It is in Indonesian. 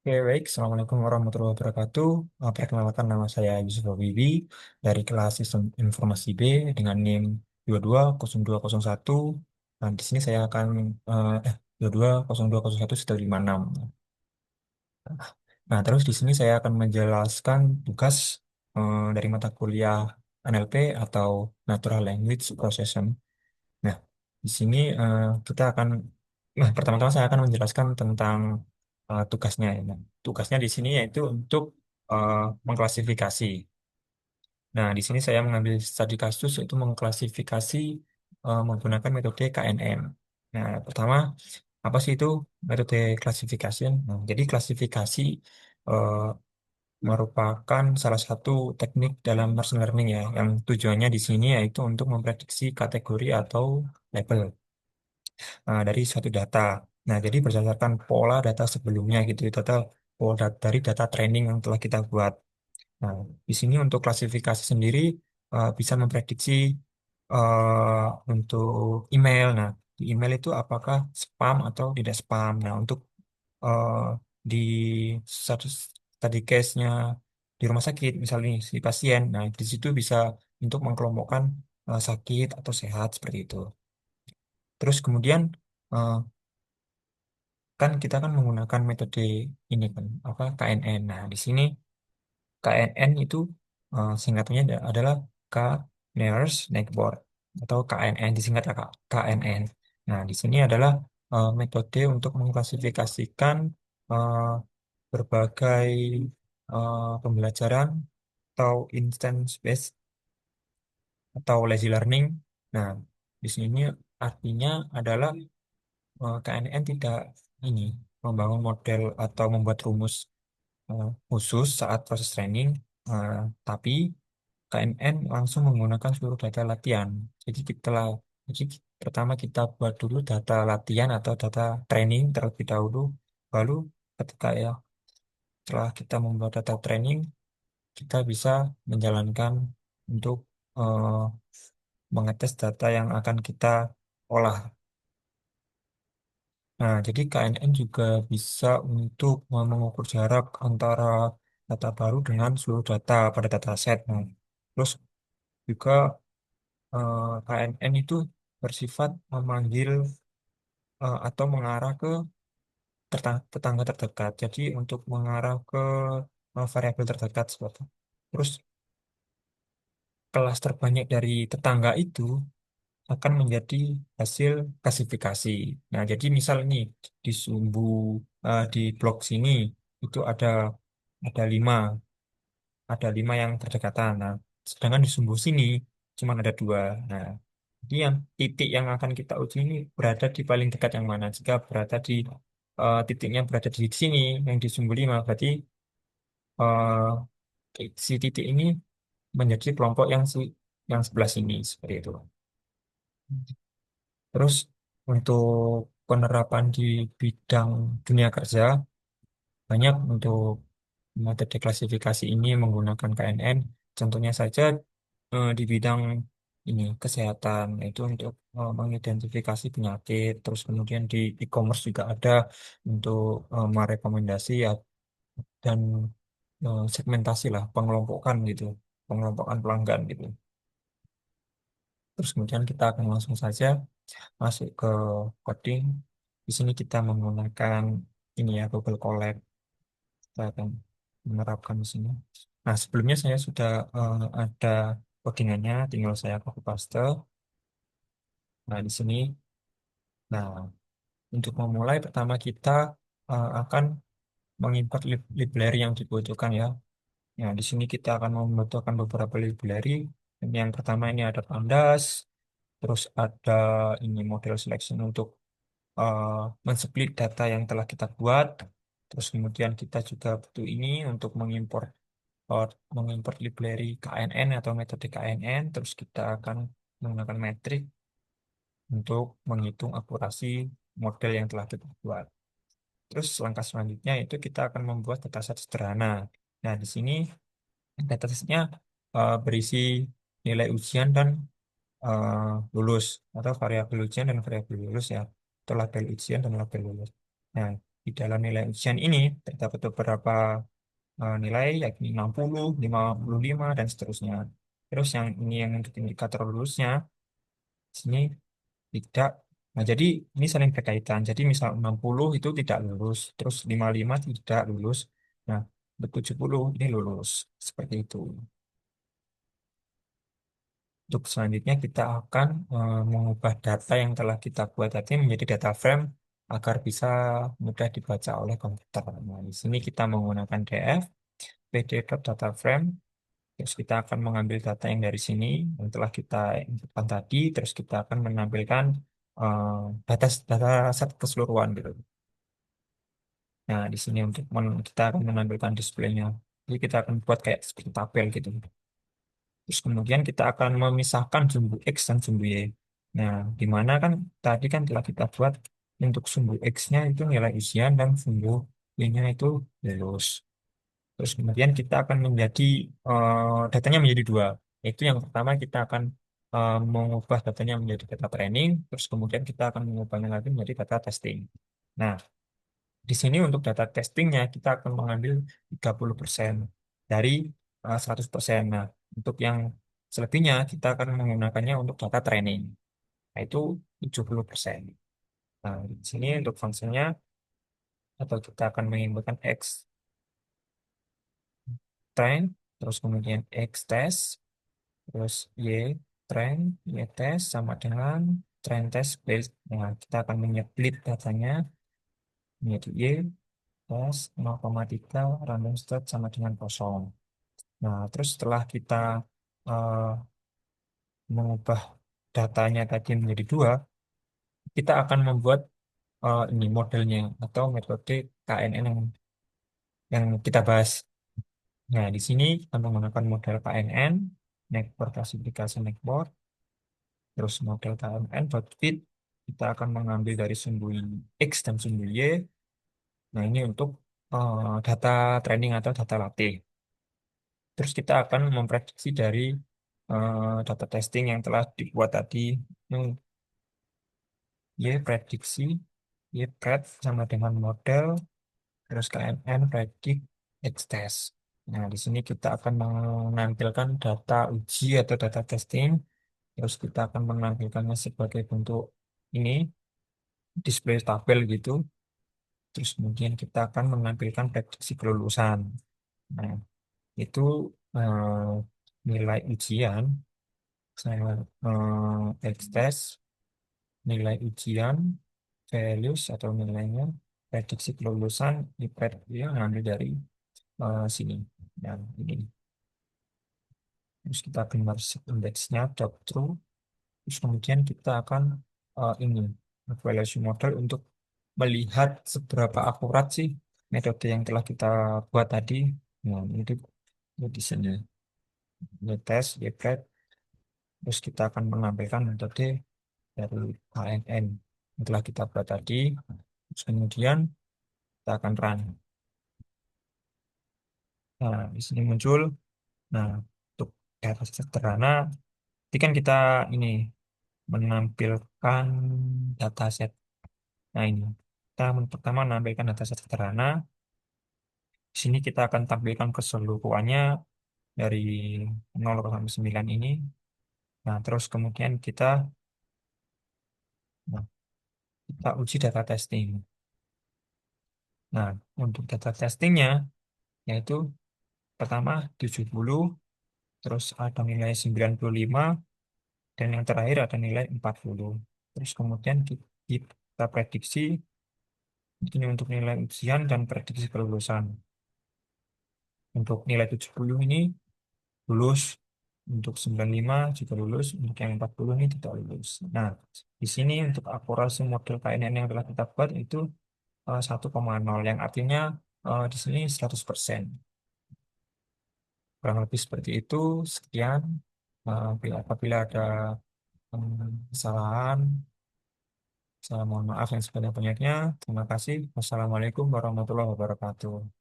Oke, baik. Assalamualaikum warahmatullahi wabarakatuh. Perkenalkan nama saya Yusuf Wibi dari kelas Sistem Informasi B dengan NIM 220201. Nah, di sini saya akan 220201-56. Nah, terus di sini saya akan menjelaskan tugas dari mata kuliah NLP atau Natural Language Processing. Nah, di sini kita akan, nah pertama-tama saya akan menjelaskan tentang tugasnya. Ya. Nah, tugasnya di sini yaitu untuk eh, mengklasifikasi. Nah, di sini saya mengambil studi kasus yaitu mengklasifikasi menggunakan metode KNN. Nah, pertama apa sih itu metode klasifikasi? Nah, jadi klasifikasi eh, merupakan salah satu teknik dalam machine learning ya, yang tujuannya di sini yaitu untuk memprediksi kategori atau label dari suatu data. Nah, jadi berdasarkan pola data sebelumnya gitu, dari data training yang telah kita buat. Nah, di sini untuk klasifikasi sendiri bisa memprediksi untuk email. Nah, di email itu apakah spam atau tidak spam. Nah, untuk eh, di satu tadi case-nya di rumah sakit, misalnya nih, si pasien, nah di situ bisa untuk mengkelompokkan sakit atau sehat seperti itu. Terus kemudian eh, kan kita kan menggunakan metode ini kan apa KNN. Nah, di sini KNN itu singkatannya adalah K Nearest Neighbor atau KNN disingkat KNN. Nah, di sini adalah metode untuk mengklasifikasikan eh, berbagai pembelajaran atau instance based atau lazy learning. Nah, di sini artinya adalah KNN tidak ini membangun model atau membuat rumus khusus saat proses training, eh, tapi KNN langsung menggunakan seluruh data latihan. Jadi pertama kita buat dulu data latihan atau data training terlebih dahulu, baru ketika ya setelah kita membuat data training, kita bisa menjalankan untuk eh, mengetes data yang akan kita olah. Nah, jadi KNN juga bisa untuk mengukur jarak antara data baru dengan seluruh data pada dataset. Nah, terus juga KNN itu bersifat memanggil atau mengarah ke tetangga terdekat. Jadi untuk mengarah ke variabel terdekat seperti itu. Terus kelas terbanyak dari tetangga itu akan menjadi hasil klasifikasi. Nah, jadi misal ini di sumbu di blok sini itu ada lima yang berdekatan. Nah, sedangkan di sumbu sini cuma ada dua. Nah, jadi yang titik yang akan kita uji ini berada di paling dekat yang mana? Jika berada di titiknya berada di sini yang di sumbu 5, berarti si titik ini menjadi kelompok yang sebelah sini seperti itu. Terus untuk penerapan di bidang dunia kerja, banyak untuk metode klasifikasi ini menggunakan KNN. Contohnya saja di bidang ini kesehatan, itu untuk mengidentifikasi penyakit. Terus kemudian di e-commerce juga ada untuk merekomendasi ya, dan segmentasi lah, pengelompokan gitu, pengelompokan pelanggan gitu. Terus kemudian kita akan langsung saja masuk ke coding. Di sini kita menggunakan ini ya Google Colab. Kita akan menerapkan di sini. Nah, sebelumnya saya sudah ada codingannya, tinggal saya copy paste. Nah, di sini. Nah, untuk memulai pertama kita akan mengimport library yang dibutuhkan ya. Ya, di sini kita akan membutuhkan beberapa library. Yang pertama ini ada Pandas, terus ada ini model selection untuk uh, men-split data yang telah kita buat. Terus kemudian kita juga butuh ini untuk mengimport library KNN atau metode KNN. Terus kita akan menggunakan metrik untuk menghitung akurasi model yang telah kita buat. Terus langkah selanjutnya itu kita akan membuat dataset sederhana. Nah, di sini datasetnya berisi nilai ujian dan eh, lulus atau variabel ujian dan variabel lulus ya, atau label ujian dan label lulus. Nah, di dalam nilai ujian ini terdapat beberapa nilai, yakni 60, 55, dan seterusnya. Terus yang ini yang untuk indikator lulusnya, di sini tidak. Nah, jadi ini saling berkaitan. Jadi misal 60 itu tidak lulus, terus 55 tidak lulus. Nah, untuk 70 ini lulus. Seperti itu. Untuk selanjutnya kita akan mengubah data yang telah kita buat tadi menjadi data frame agar bisa mudah dibaca oleh komputer. Nah, di sini kita menggunakan df pd.data frame. Terus kita akan mengambil data yang dari sini yang telah kita inputkan tadi. Terus kita akan menampilkan eh, data data set keseluruhan gitu. Nah, di sini untuk kita akan menampilkan displaynya. Jadi kita akan buat kayak seperti tabel gitu. Terus kemudian kita akan memisahkan sumbu X dan sumbu Y. Nah, di mana kan tadi kan telah kita buat untuk sumbu X-nya itu nilai ujian dan sumbu Y-nya itu lulus. Terus kemudian kita akan menjadi datanya menjadi dua. Itu yang pertama kita akan mengubah datanya menjadi data training, terus kemudian kita akan mengubahnya lagi menjadi data testing. Nah, di sini untuk data testingnya kita akan mengambil 30% dari 100%. Nah, untuk yang selebihnya kita akan menggunakannya untuk data training, yaitu 70%. Nah, di sini untuk fungsinya atau kita akan menginputkan X train, terus kemudian X test, terus Y train, Y test sama dengan train test based. Nah, kita akan menyeplit datanya menjadi Y test 0,3 random start sama dengan kosong. Nah, terus setelah kita eh, mengubah datanya tadi menjadi dua, kita akan membuat ini modelnya atau metode KNN yang kita bahas. Nah, di sini kita menggunakan model KNN, network klasifikasi network, terus model KNN dot fit. Kita akan mengambil dari sumbu X dan sumbu Y. Nah, ini untuk data training atau data latih. Terus kita akan memprediksi dari data testing yang telah dibuat tadi. Hmm, Y prediksi, Y pred sama dengan model, terus KNN predik X test. Nah, di sini kita akan menampilkan data uji atau data testing, terus kita akan menampilkannya sebagai bentuk ini, display tabel gitu. Terus kemudian kita akan menampilkan prediksi kelulusan. Nah, itu eh, nilai ujian, saya X test, nilai ujian, values atau nilainya, prediksi kelulusan, IPRED yang ngambil dari sini. Dan ini. Terus kita akan masuk indeksnya, dot true. Terus kemudian kita akan ini, evaluasi model untuk melihat seberapa akurat sih metode yang telah kita buat tadi. Nah, ini di sini. Ini tes, IPRED. Terus kita akan menampilkan metode dari ANN yang telah kita buat tadi. Terus kemudian kita akan run. Nah, di sini muncul. Nah, untuk data sederhana, ini kan kita ini menampilkan dataset. Nah, ini kita pertama menampilkan dataset sederhana. Di sini kita akan tampilkan keseluruhannya dari 0 sampai 9 ini. Nah, terus kemudian nah, kita uji data testing. Nah, untuk data testingnya, yaitu pertama 70, terus ada nilai 95, dan yang terakhir ada nilai 40. Terus kemudian kita prediksi ini untuk nilai ujian dan prediksi kelulusan. Untuk nilai 70 ini lulus, untuk 95 juga lulus, untuk yang 40 ini tidak lulus. Nah, di sini untuk akurasi model KNN yang telah kita buat itu 1,0, yang artinya di sini 100%. Kurang lebih seperti itu. Sekian. Apabila ada kesalahan, saya mohon maaf yang sebanyak-banyaknya. Terima kasih. Wassalamualaikum warahmatullahi wabarakatuh.